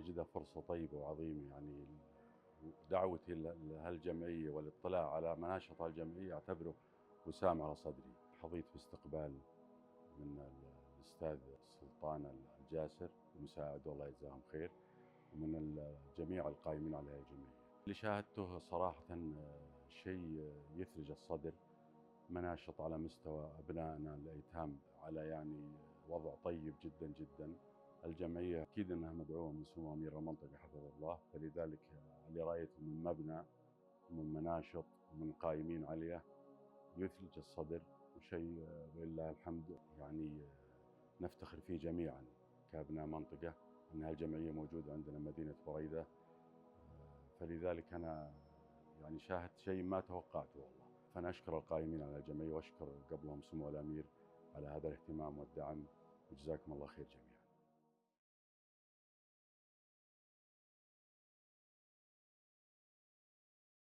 أجدها فرصة طيبة وعظيمة، يعني دعوتي لهالجمعية والاطلاع على مناشط هالجمعية أعتبره وسام على صدري. حظيت باستقبال من الأستاذ سلطان الجاسر المساعد، والله يجزاهم خير، ومن جميع القائمين على هذه الجمعية. اللي شاهدته صراحة شيء يثلج الصدر، مناشط على مستوى أبنائنا الأيتام على يعني وضع طيب جدا جدا. الجمعية أكيد أنها مدعومة من سمو أمير المنطقة حفظه الله، فلذلك اللي رأيته من مبنى ومن مناشط ومن قائمين عليه يثلج الصدر، وشيء ولله الحمد يعني نفتخر فيه جميعا كأبناء منطقة أن هالجمعية موجودة عندنا مدينة بريدة. فلذلك أنا يعني شاهدت شيء ما توقعته والله. فأنا أشكر القائمين على الجمعية وأشكر قبلهم سمو الأمير على هذا الاهتمام والدعم، وجزاكم الله خير جميعا.